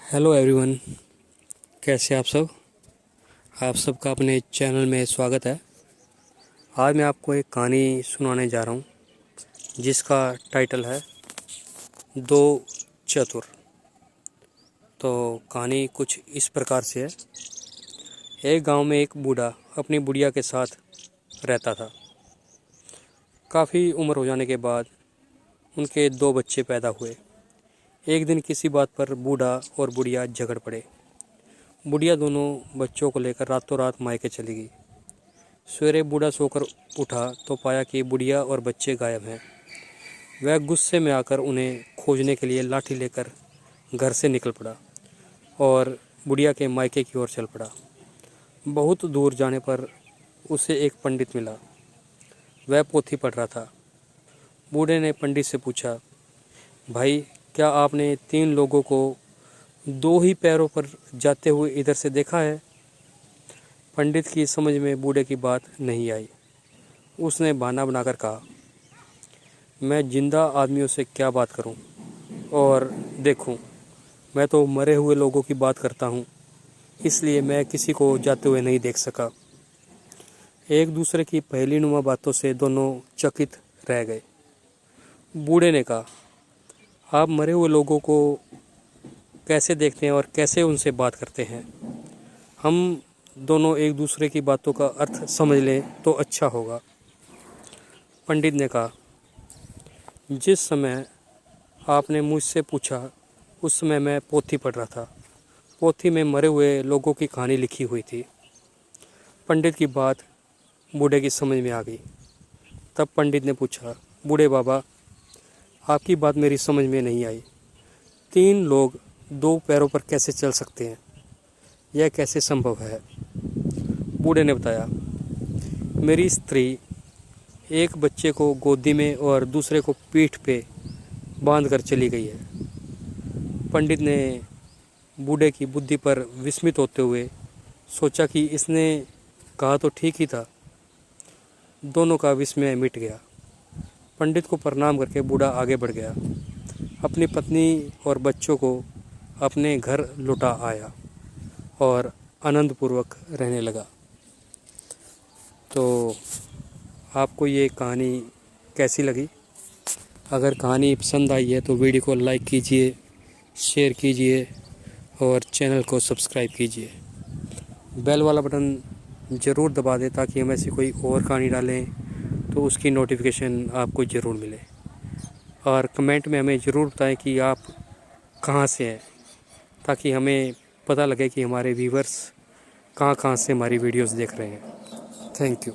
Hello everyone, कैसे आप सब। आप सबका अपने चैनल में स्वागत है। आज मैं आपको एक कहानी सुनाने जा रहा हूँ जिसका टाइटल है दो चतुर। तो कहानी कुछ इस प्रकार से है। एक गांव में एक बूढ़ा अपनी बुढ़िया के साथ रहता था। काफ़ी उम्र हो जाने के बाद उनके दो बच्चे पैदा हुए। एक दिन किसी बात पर बूढ़ा और बुढ़िया झगड़ पड़े। बुढ़िया दोनों बच्चों को लेकर रातों रात मायके चली गई। सवेरे बूढ़ा सोकर उठा तो पाया कि बुढ़िया और बच्चे गायब हैं। वह गुस्से में आकर उन्हें खोजने के लिए लाठी लेकर घर से निकल पड़ा और बुढ़िया के मायके की ओर चल पड़ा। बहुत दूर जाने पर उसे एक पंडित मिला। वह पोथी पढ़ रहा था। बूढ़े ने पंडित से पूछा, भाई, क्या आपने 3 लोगों को 2 ही पैरों पर जाते हुए इधर से देखा है? पंडित की समझ में बूढ़े की बात नहीं आई। उसने बहाना बनाकर कहा, मैं जिंदा आदमियों से क्या बात करूं? और देखूं, मैं तो मरे हुए लोगों की बात करता हूं, इसलिए मैं किसी को जाते हुए नहीं देख सका। एक दूसरे की पहली नुमा बातों से दोनों चकित रह गए। बूढ़े ने कहा, आप मरे हुए लोगों को कैसे देखते हैं और कैसे उनसे बात करते हैं? हम दोनों एक दूसरे की बातों का अर्थ समझ लें तो अच्छा होगा। पंडित ने कहा, जिस समय आपने मुझसे पूछा उस समय मैं पोथी पढ़ रहा था। पोथी में मरे हुए लोगों की कहानी लिखी हुई थी। पंडित की बात बूढ़े की समझ में आ गई। तब पंडित ने पूछा, बूढ़े बाबा, आपकी बात मेरी समझ में नहीं आई। 3 लोग 2 पैरों पर कैसे चल सकते हैं? यह कैसे संभव है? बूढ़े ने बताया, मेरी स्त्री एक बच्चे को गोदी में और दूसरे को पीठ पे बांध कर चली गई है। पंडित ने बूढ़े की बुद्धि पर विस्मित होते हुए सोचा कि इसने कहा तो ठीक ही था। दोनों का विस्मय मिट गया। पंडित को प्रणाम करके बूढ़ा आगे बढ़ गया। अपनी पत्नी और बच्चों को अपने घर लौटा आया और आनंदपूर्वक रहने लगा। तो आपको ये कहानी कैसी लगी? अगर कहानी पसंद आई है तो वीडियो को लाइक कीजिए, शेयर कीजिए और चैनल को सब्सक्राइब कीजिए। बेल वाला बटन ज़रूर दबा दें ताकि हम ऐसी कोई और कहानी डालें तो उसकी नोटिफिकेशन आपको ज़रूर मिले। और कमेंट में हमें ज़रूर बताएं कि आप कहाँ से हैं, ताकि हमें पता लगे कि हमारे व्यूवर्स कहाँ से हमारी वीडियोस देख रहे हैं। Thank you.